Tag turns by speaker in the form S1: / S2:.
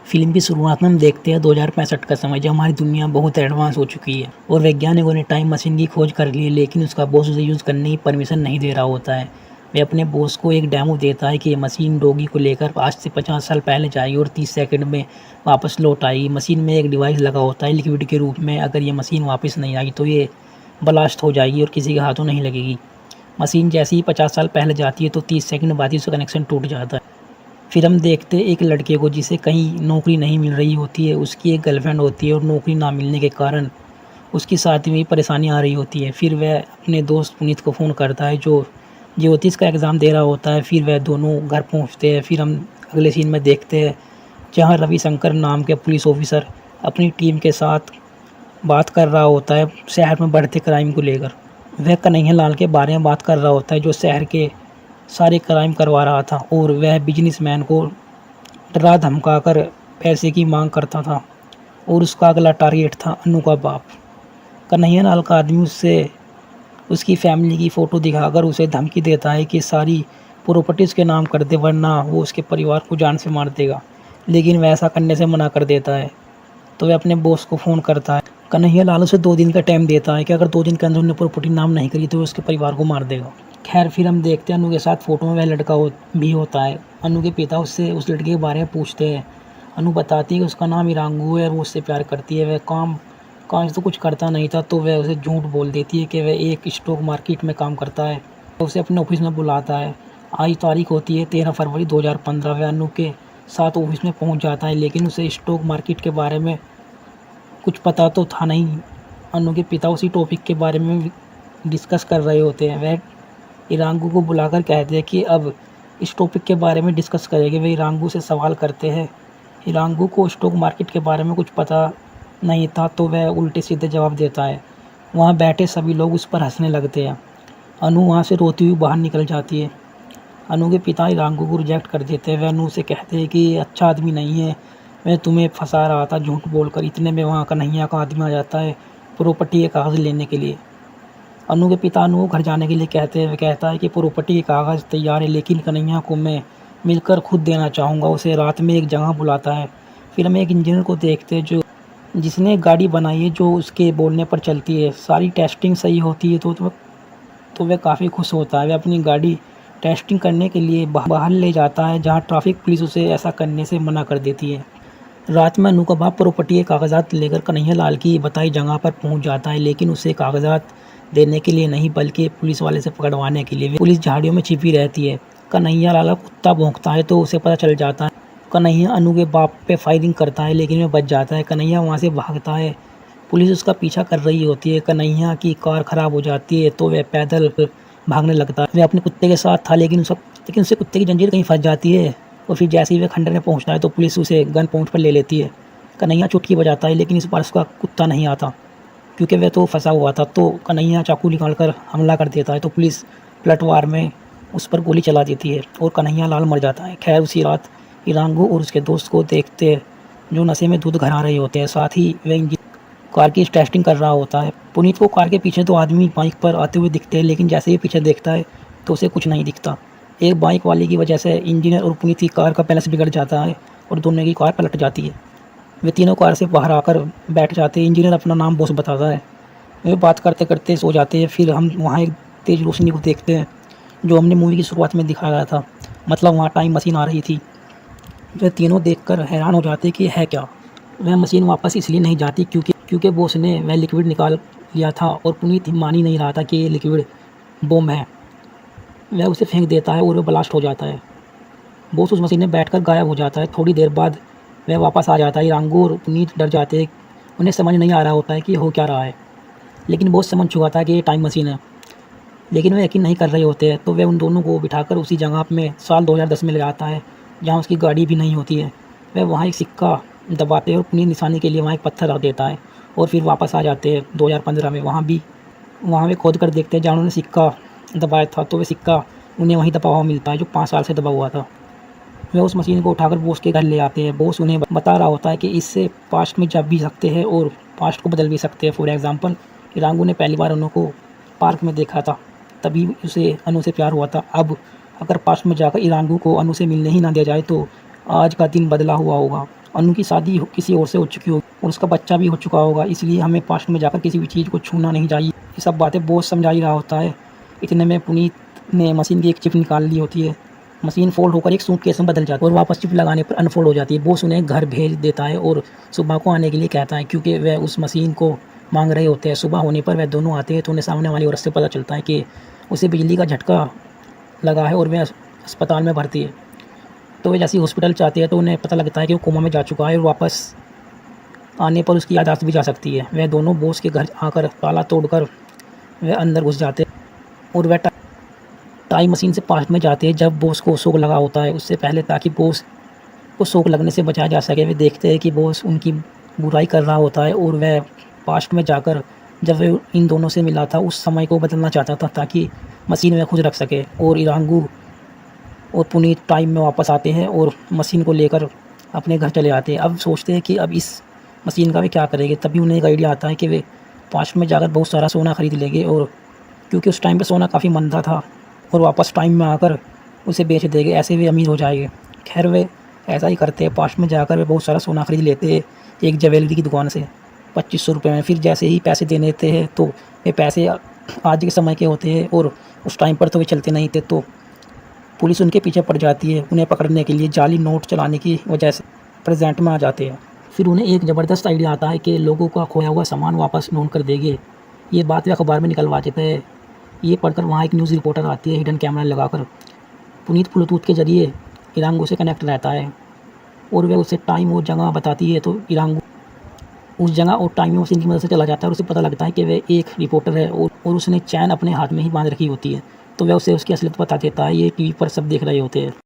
S1: Film की शुरुआत में हम देखते हैं 2065 का समय, जब हमारी दुनिया बहुत एडवांस हो चुकी है और वैज्ञानिकों ने टाइम मशीन की खोज कर ली है, लेकिन उसका बॉस उसे यूज़ करने की परमिशन नहीं दे रहा होता है। वह अपने बॉस को एक डेमो देता है कि ये मशीन डॉगी को लेकर आज से 50 साल पहले जाएगी और 30 सेकंड में वापस लौट आएगी। मशीन में एक डिवाइस लगा होता है लिक्विड के रूप में। अगर ये मशीन वापस नहीं आई तो ये ब्लास्ट हो जाएगी और किसी के हाथों नहीं लगेगी। मशीन जैसे ही 50 साल पहले जाती है तो 30 सेकंड बाद ही उसका कनेक्शन टूट जाता है। फिर हम देखते हैं एक लड़के को जिसे कहीं नौकरी नहीं मिल रही होती है। उसकी एक गर्लफ्रेंड होती है और नौकरी ना मिलने के कारण उसकी शादी में परेशानी आ रही होती है। फिर वह अपने दोस्त पुनीत को फ़ोन करता है जो ज्योतिष का एग्ज़ाम दे रहा होता है। फिर वह दोनों घर पहुंचते हैं। फिर हम अगले सीन में देखते हैं जहां रविशंकर नाम के पुलिस ऑफिसर अपनी टीम के साथ बात कर रहा होता है शहर में बढ़ते क्राइम को लेकर। वह कन्हैया लाल के बारे में बात कर रहा होता है जो शहर के सारे क्राइम करवा रहा था और वह बिजनेसमैन को डरा धमकाकर पैसे की मांग करता था और उसका अगला टारगेट था अनु का बाप। कन्हैया लाल का आदमी उससे उसकी फैमिली की फ़ोटो दिखाकर उसे धमकी देता है कि सारी प्रॉपर्टीज़ के नाम कर दे वरना वो उसके परिवार को जान से मार देगा, लेकिन वह ऐसा करने से मना कर देता है। तो वह अपने बॉस को फ़ोन करता है। कन्हैया लाल उसे 2 दिन का टाइम देता है कि अगर 2 दिन के अंदर उन्होंने प्रॉपर्टी नाम नहीं करी तो उसके परिवार को मार देगा। खैर फिर हम देखते हैं अनु के साथ फ़ोटो में वह लड़का भी होता है। अनु के पिता उससे उस लड़के के बारे में पूछते हैं। अनु बताती है कि उसका नाम इरांगू है और वो उससे प्यार करती है। वह काम तो कुछ करता नहीं था तो वह उसे झूठ बोल देती है कि वह एक स्टॉक मार्केट में काम करता है। उसे अपने ऑफिस में बुलाता है। आज तारीख होती है 13 फरवरी 2015। वह अनु के साथ ऑफिस में पहुंच जाता है, लेकिन उसे स्टॉक मार्केट के बारे में कुछ पता तो था नहीं। अनु के पिता उसी टॉपिक के बारे में डिस्कस कर रहे होते हैं। वह इरांगू को बुलाकर कहते हैं कि अब इस टॉपिक के बारे में डिस्कस करेंगे। वे इरांगू से सवाल करते हैं। इरांगू को स्टॉक मार्केट के बारे में कुछ पता नहीं था तो वह उल्टे सीधे जवाब देता है। वहाँ बैठे सभी लोग उस पर हंसने लगते हैं। अनु वहाँ से रोती हुई बाहर निकल जाती है। अनु के पिता इरांगू को रिजेक्ट कर देते हैं। वह अनु से कहते हैं कि अच्छा आदमी नहीं है, मैं तुम्हें फंसा रहा था झूठ बोलकर। इतने में वहाँ कन्हैया का आदमी आ जाता है प्रॉपर्टी के कागज़ लेने के लिए। अनु के पिता अनु को घर जाने के लिए कहते हैं। वह कहता है कि प्रॉपर्टी के कागज़ तैयार है, लेकिन कन्हैया को मैं मिलकर खुद देना चाहूँगा। उसे रात में एक जगह बुलाता है। फिर हम एक इंजीनियर को देखते हैं जिसने एक गाड़ी बनाई है जो उसके बोलने पर चलती है। सारी टेस्टिंग सही होती है तो वह काफ़ी खुश होता है। वह अपनी गाड़ी टेस्टिंग करने के लिए बाहर ले जाता है, जहाँ ट्रैफिक पुलिस उसे ऐसा करने से मना कर देती है। रात में अनु का बाप प्रॉपर्टी के कागजात लेकर कन्हैया लाल की बताई जगह पर पहुंच जाता है, लेकिन उसे कागजात देने के लिए नहीं बल्कि पुलिस वाले से पकड़वाने के लिए। पुलिस झाड़ियों में छिपी रहती है। कन्हैया लाल का कुत्ता भौंकता है तो उसे पता चल जाता है। कन्हैया अनु के बाप पे फायरिंग करता है, लेकिन वह बच जाता है। कन्हैया वहाँ से भागता है। पुलिस उसका पीछा कर रही होती है। कन्हैया की कार खराब हो जाती है तो वह पैदल भागने लगता है। वह अपने कुत्ते के साथ था, लेकिन उसे कुत्ते की जंजीर कहीं फंस जाती है और फिर जैसे ही वह खंडर में पहुंचता है तो पुलिस उसे गन पॉइंट पर ले लेती है। कन्हैया चुटकी बजाता है, लेकिन इस बार उसका कुत्ता नहीं आता क्योंकि वह तो फंसा हुआ था। तो कन्हैया चाकू निकालकर हमला कर देता है तो पुलिस पलटवार में उस पर गोली चला देती है और कन्हैया लाल मर जाता है। खैर उसी रात इरांगू और उसके दोस्त को देखते हैं जो नशे में दूध घर आ रहे होते हैं। साथ ही वह कार की टेस्टिंग कर रहा होता है। पुनीत को कार के पीछे 2 आदमी बाइक पर आते हुए दिखते हैं, लेकिन जैसे ही पीछे देखता है तो उसे कुछ नहीं दिखता। एक बाइक वाले की वजह से इंजीनियर और पुनीत की कार का बैलेंस बिगड़ जाता है और दोनों की कार पलट जाती है। वे तीनों कार से बाहर आकर बैठ जाते हैं। इंजीनियर अपना नाम बॉस बताता है। वे बात करते करते सो जाते हैं। फिर हम वहाँ एक तेज़ रोशनी को देखते हैं जो हमने मूवी की शुरुआत में दिखाया गया था, मतलब वहाँ टाइम मशीन आ रही थी। वे तीनों देखकर हैरान हो जाते कि है क्या। वह मशीन वापस इसलिए नहीं जाती क्योंकि बॉस ने वह लिक्विड निकाल लिया था और पुनीत मान ही नहीं रहा था कि ये लिक्विड बम है। वह उसे फेंक देता है और वह ब्लास्ट हो जाता है। बॉस उस मशीन में बैठकर गायब हो जाता है। थोड़ी देर बाद वह वापस आ जाता है। इरांगू और पुनीत डर जाते हैं। उन्हें समझ नहीं आ रहा होता है कि हो क्या रहा है, लेकिन बॉस समझ चुका था कि ये टाइम मशीन है, लेकिन वह यकीन नहीं कर रहे होते हैं। तो वह उन दोनों को बिठाकर उसी जगह में साल 2010 में ले जाता है जहाँ उसकी गाड़ी भी नहीं होती है। वह वहाँ एक सिक्का दबाते हैं और पुनीत निशानी के लिए वहाँ एक पत्थर रख देता है और फिर वापस आ जाते हैं 2015 में। वहाँ वे खोद कर देखते हैं जहाँ उन्होंने सिक्का दबाया था, तो वह सिक्का उन्हें वहीं दबा हुआ मिलता है जो 5 साल से दबा हुआ था। वे उस मशीन को उठाकर बॉस के घर ले आते हैं। बॉस उन्हें बता रहा होता है कि इससे पास्ट में जा भी सकते हैं और पास्ट को बदल भी सकते हैं। फॉर एग्जांपल इरांगू ने पहली बार अनु को पार्क में देखा था, तभी उसे अनु से प्यार हुआ था। अब अगर पास्ट में जाकर इरांगू को अनु से मिलने ही ना दिया जाए तो आज का दिन बदला हुआ होगा और उनकी शादी किसी और से हो चुकी होगी और उसका बच्चा भी हो चुका होगा, इसलिए हमें पास्ट में जाकर किसी भी चीज़ को छूना नहीं चाहिए। ये सब बातें बॉस समझा ही रहा होता है। इतने में पुनीत ने मशीन की एक चिप निकाल ली होती है। मशीन फोल्ड होकर एक सूटकेस में बदल जाती है और वापस चिप लगाने पर अनफोल्ड हो जाती है। बॉस उन्हें घर भेज देता है और सुबह को आने के लिए कहता है, क्योंकि वह उस मशीन को मांग रहे होते हैं। सुबह होने पर वह दोनों आते हैं तो उन्हें सामने वाली औरत से पता चलता है कि उसे बिजली का झटका लगा है और वह अस्पताल में भर्ती है। तो वे जैसे ही हॉस्पिटल जाते हैं तो उन्हें पता लगता है कि वो कोमा में जा चुका है और वापस आने पर उसकी याददाश्त भी जा सकती है। वह दोनों बॉस के घर आकर ताला तोड़कर वह अंदर घुस जाते हैं और वह टाइम मशीन से पास्ट में जाते हैं जब बॉस को शौक लगा होता है। उससे पहले ताकि बॉस को शौक लगने से बचाया जा सके, वे देखते हैं कि बॉस उनकी बुराई कर रहा होता है और वह पास्ट में जाकर जब वे इन दोनों से मिला था उस समय को बदलना चाहता था ताकि मशीन में खुश रख सके। और इरांगू और पुनीत टाइम में वापस आते हैं और मशीन को लेकर अपने घर चले आते हैं। अब सोचते हैं कि अब इस मशीन का वे क्या करेंगे। तभी उन्हें एक आइडिया आता है कि वे पास्ट में जाकर बहुत सारा सोना खरीद लेंगे, और क्योंकि उस टाइम पे सोना काफ़ी महंगा था, और वापस टाइम में आकर उसे बेच देंगे। ऐसे वे अमीर हो जाएंगे। खैर वे ऐसा ही करते हैं। पास्ट में जाकर वे बहुत सारा सोना खरीद लेते हैं एक ज्वेलरी की दुकान से 2500 रुपये में। फिर जैसे ही पैसे देने देते हैं तो ये पैसे आज के समय के होते हैं और उस टाइम पर तो वे चलते नहीं थे। तो पुलिस उनके पीछे पड़ जाती है उन्हें पकड़ने के लिए। जाली नोट चलाने की वजह से प्रेजेंट में आ जाते हैं। फिर उन्हें एक ज़बरदस्त आइडिया आता है कि लोगों का खोया हुआ सामान वापस ढूंढ कर देंगे। ये बात वे अखबार में निकलवा देते हैं। ये पढ़कर वहाँ एक न्यूज़ रिपोर्टर आती है हिडन कैमरा लगाकर। पुनीत ब्लूटूथ के जरिए इरांगू से कनेक्ट रहता है और वह उसे टाइम और जगह बताती है। तो इरांगू उस जगह और टाइम मशीन की मदद से चला जाता है और उसे पता लगता है कि वह एक रिपोर्टर है और उसने चैन अपने हाथ में ही बांध रखी होती है। तो वह उसे उसकी असलियत बता देता है। ये टीवी पर सब देख रहे होते हैं।